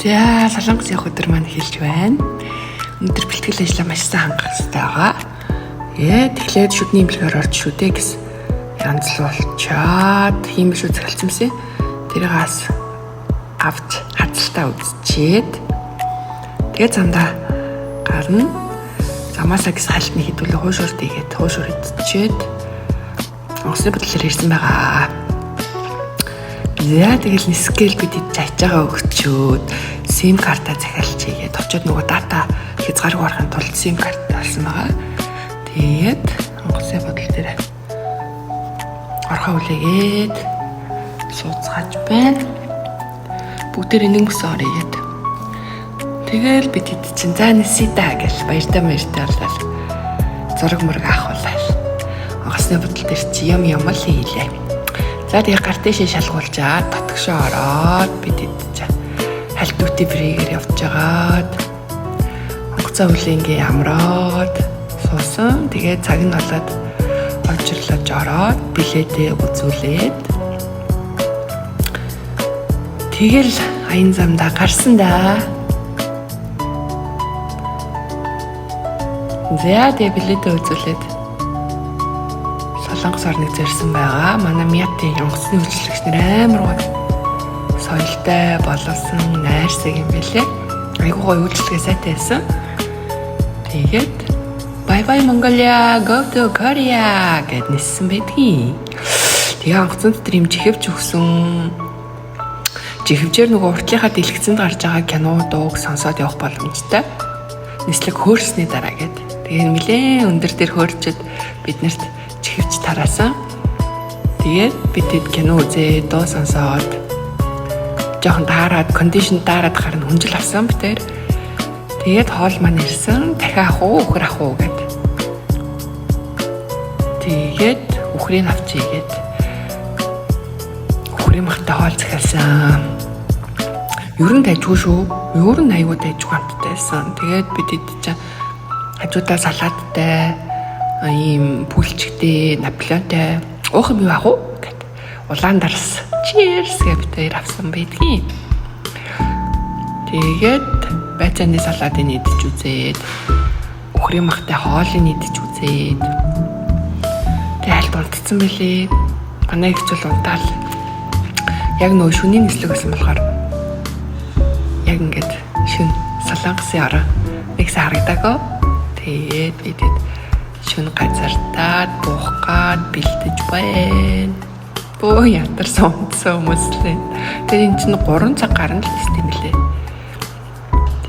За солонгос явах өдөр маань эхэлж байна. Өнөөдөр бэлтгэл ажлаа маш сайн хангах хэрэгтэй байгаа. Тэгэхээр шүдний имлэгээр орж шүдэ гэсэн янзлуулчаад хиймэл шүү захилцсан. Тэрийг авч хацалтаа үзчихэд тэгээ замдаа гарна. Замаасаа гэсэн хальтны хідүүлээ хуушур тийгээд хуушур идчихэд онгоцны бодлоор ирсэн байгаа. Яа тэгэл нисгээл бид идэж байгаа өгчөөд SIM картаа захиалж хийгээд очиод нөгөө дата хязгааргүй харахын тулд SIM карт олсон байгаа. Тэгээд онгоцны бодол дээр орхоо үлээгээд сууцгааж байна. Бүгдээр нэг мөс орёгээд тэгэл бид идчихэн за нисэдэ гэж баяртай болол зураг мөрөг авахулаа. Онгоцны бодол дээр чи юм л хийлээ. За тэгээ гар дэшээ шалгуулжаад татгшоо ороод бид идэж хальт үти брэгээр явж байгаад онгоцоо үлэнгээ амраад суусан. Тэгээ цаг нь болоод очирлож ороод билетээ үзүүлээд тэгэл аян замдаа гарсан да. За тэгээ билетээ үзүүлээд солонгос орныг зорьсон байгаа. Манай Мятын онгоцны үйлчлэгч нар амар гоё соёлтой боловсон найрсаг юм бэлээ. Айгуу гоё үйлчлэгээ сайтай байсан. Тэгээд bye bye Mongolia, go to Korea гэд ниссэн байдгийг. Тэгээ онгоцны дотор юм жихвч өгсөн. Жихвчээр нөгөө уртлынхаа дэлгэцэнд гарч байгаа кино дууг сонсоод явах боломжтой. Нислэг хөөрсний дараа гэд. Тэгээ нэлээд өндөр дээр хөөрчөд биднэрт чихвч тараасан. Тэгээд бидэд кино үзээ, дуу сонсоод жоохон таарад, кондишн таарад харна хүнжил авсан битээр. Тэгээд хоол маань ирсэн. Дахиад ах уу, өхөр ах уу гэд. Тэгээд өхрийг авчигээд өхрийн махтай хоол захиалсан. Ер нь дайггүй шүү. Ер нь аюу дайггүй хамттайсан. Тэгээд бидэд чинь хажуудаа салааттай ийм пүлчгтэй наполеонтой уух юм яах уу гэд улаан дарс cheers гэвтээр авсан байдгийн. Тэгээд байцааны салаатыг идэж үзээд өхрийн махтай хоолыг идэж үзээд тэгээд аль унтцсан байлээ. Манай ихч бол унтаал яг нөө шөнийн нислэг байсан болохоор яг ингээд шүн солонгосын ороо нэгс харагдаагүй. Тэгээд бидэд шүн газартаад буухгаад бэлдэж байна. Бөө ятарсан унтсан хүмүүслээ. Тэгээд эн чинь 3 цаг гарна л тийм лээ.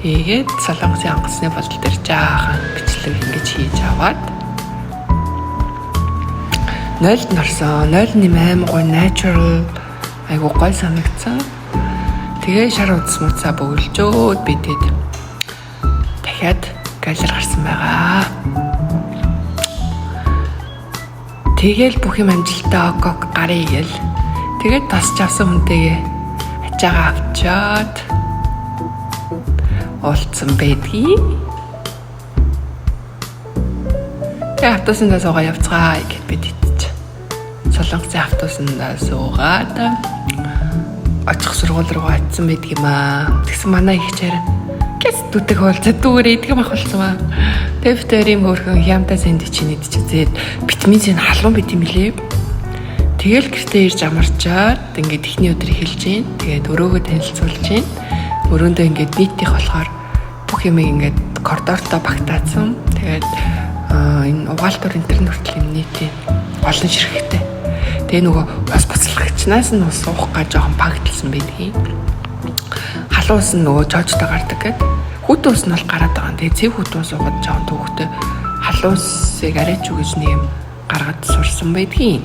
Тэгээд солонгосын онгоцны бодол дээр жаахан бичлэг ингэж хийж аваад 0-д норсон. 0-ны аймаг natural айгуу гой санагдсан. Тэгээ шар удас бөглөжөөд бидэд дахиад галер гарсан байгаа. Тэгэл бүх юм амжилттай огог гарыг гээл. Тэгээд тосч авсан хүнтэйгээ ачаагаа авчаад олцсон байдгийг. Тэгээд автобусандаа суугаа явцгаа гэд бид итж. Солонгосын автобусандаа суугаад очих сургууль руу очсон байдг юм аа. Тэгсэн манай их чараа гэс дүүтэг хоолцоо дүүрээ идгэн ахуулсан ба. Тэвтэрийн хөрхөн хямтай сэндвич идэж үзээд витамин халуун бит юм лээ. Тэгэл гэртээ ирж амарчаад ингээд эхний өдөр эхэлж гин. Тэгээд өрөөгөө танилцуулж гин. Өрөөндөө ингээд нийтих болохоор бүх юм ингээд коридортой багтаацсан. Тэгээд энэ угаалтур интернет хүртэл юм нийтийн олон ширхэгтэй. Тэгээ нөгөө бас бацлагчнаас нь суух га жоохон багталсан байдгийг. Халуун ус нь нөгөө жожтой гардаг гэдэг. Хүүтэн ус нь бол гараад байгаа. Тэгээ цэв хүүтэн ус уугаад жоохон төвхтэй халуун усыг арайч үгэж нэг юм гаргад сурсан байдгийн.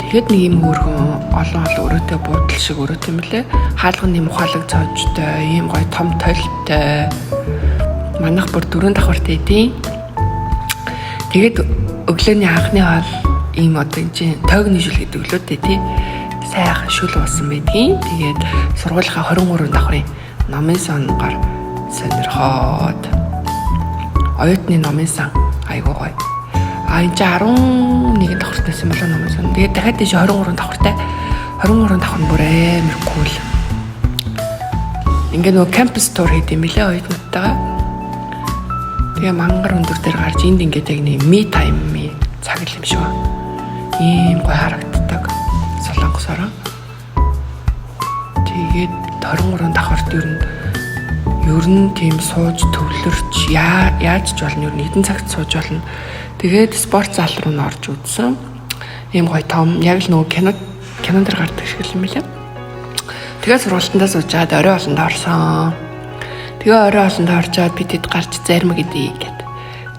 Тэгэхэд нэг юм хөрхөн олон өрөөтэй буудлын шиг өрөөтэй юм лээ. Хаалганы мухалаг цоожтой, ийм гоё том тойлтой. Манайх бүр 4 давхартай идэв. Тэгээд өглөөний анхны хоол ийм одоо энэ чинь тойгны шүл гэдэг өглөөтэй тий. Сайхан шүл уусан байдгийн. Тэгээд сургуулийнхаа 23 давхрын номын сонгоор сонирхоод оюутны номын сан айгуу гоё. Энд чи 11 давхартайсан болоо номын сан. Тэгээд дахиад тийш 23 давхартай. 23 давхар бүр амар кул. ингээ нөгөө кампус тур хийд юм билээ оюутнуудтайгаа. Тэгээ мангар өндөр дээр гарч энд ингээд яг нэг ми тайм цаг л юм шиг ба. Ийм гой харагддаг. Солонгосоор. Тэгээд 23 давхарт ер нь тийм сууж төвлөрч яаж ч болно ер нь эдэн цагт сууж болно. Тэгээд спорт зал руу н орж үзсэн. Ийм гой том яг л нөгөө кинон дээр гардаг шиг юм билээ. Тэгээд сургалтандаа суужгаад орой олонд орсон. Тэгээ орой олонд орчоод бидэд гарч зармаг идэ гэд.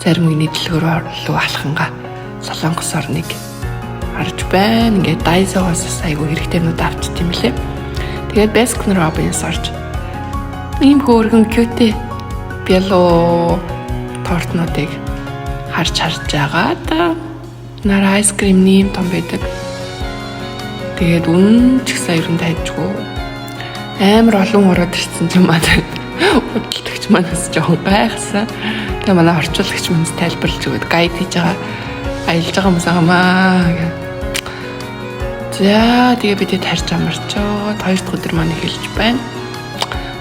Зармагны дэлгүүр рүү алхангаа Солонгос орныг харж байна. Ингээд Daiso-гоос айгүй хэрэгтэйнүүд авчт юм лээ. Тэгээд Baskin Robbins орж ийм хөөргөн cute бяло тортнуудыг харж байгаа. Нараа айскрим нэм том байдаг. Тэгээд үнэн ч гэсэн ер нь тайжгүй. Амар олон ураад ирсэн юм аа. Хөдөлгөгч манаас жоохон гайхсан. Тэгээ манай орчуулагч манаас тайлбарлаж өгöd гайд хийж байгаа. Аялж байгаа хүмүүс аамаа гэх. За тэгээ бидэд харж амарчоод 2 дахь өдөр маань эхэлж байна.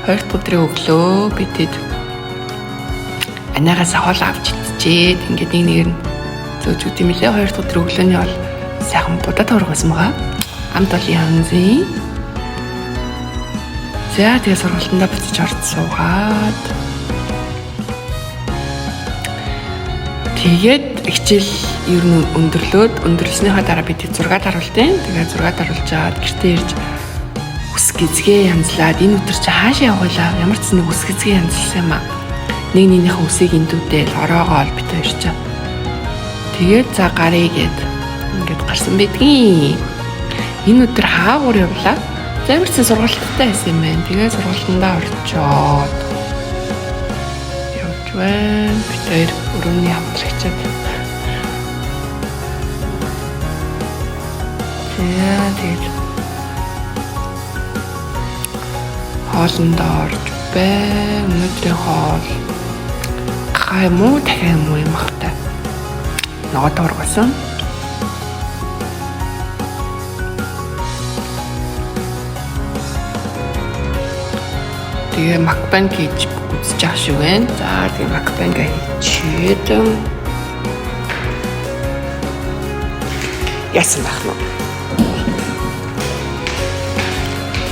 2 дахь өдрийн өглөө бидэд анаагаас хоол авч идчихээд ингээд нэгээр нь зөөж үт юм лээ. 2 дахь өдрийн өглөөний бол сайхан будаа таврах байсан байгаа. Амт бол янзын. За тэгээ сургалтандаа буцаж орж суугаад тэгээд хичээл ер нь өндөрлснийхаа дараа бид зураг харуултیں۔ Тэгээд зураг харуулж аваад гэртээ ирж үс гизгээ янзлаад энэ өдөр чи хаашаа явуулаа? Ямар ч нэг үс гизгээ янзлсан юм аа. Нэг нэгнийхээ үсийг эндүүдэл ороогоо ол бит ирж. Тэгээд за гарыг гээд ингээд гарсан байдгийн. Энэ өдөр хаагуур явлаа. Замирсан сургалттай байсан юм байна. Тэгээд сургалтандаа орчоод явж байна. Бид хоёр өрөөний хамтрагчаад. Тэгээд хоолндоо орж байна. Өнөөдрийн хоол гаймуу дахин юм ахтай. Ногоо дургасан. Тэгээ макбан хийж үзэж байгаа шүү байна. За тэгээ макбанга хийчихэд яасан байх нь.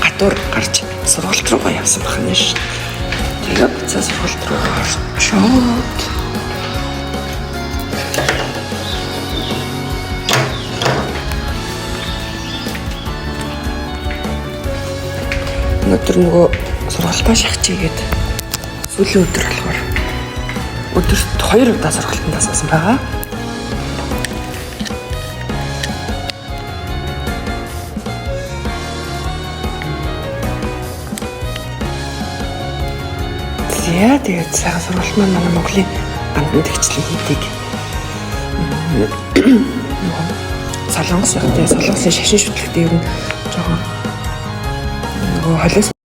Гадуур гарч сургалт руугаа явсан байх нь ш. Тэгээ буцаа сургалт руу орчоод өнөөдөр нөгөө сургалтаа шахчихгээд сүүлийн өдөр болохоор өдөрт 2 удаа сургалтандаа суусан байгаа. За тэгээд сайхан сургалт маань манай Монголын гандан тэгчлэн хийдэг. Солонгос яг тэгээд солонгосын шашин шүтлэгтэй ер нь жоохон нөгөө холиос